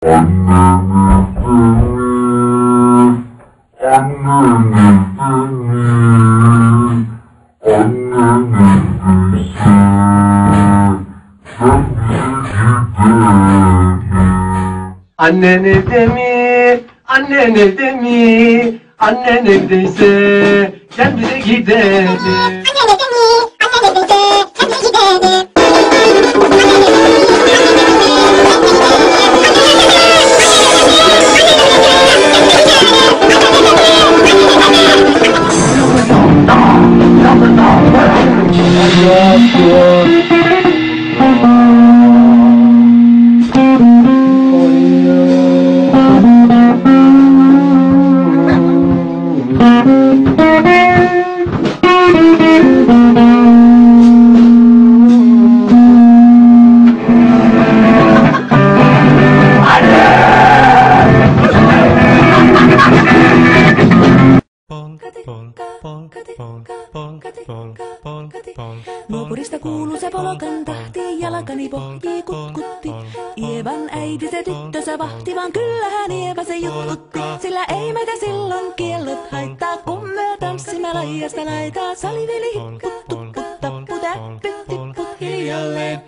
Annen evde mi? Annen evde mi? Annen evdeyse gel bize gidelim. Annen evde mi? Annen evdeyse gel bize gidelim. Nuopurista kuuluu se polokan tahti, jalkani pohjii kutkutti. Ievan äiti se tyttönsä vahti, vaan kyllähän Ieva se juttutti. Sillä ei meitä silloin kiellot haittaa, kun me tanssimme laidasta laitaa. Saliveli hipput, tupput, tapput, äppyt, tipput hiljalleen.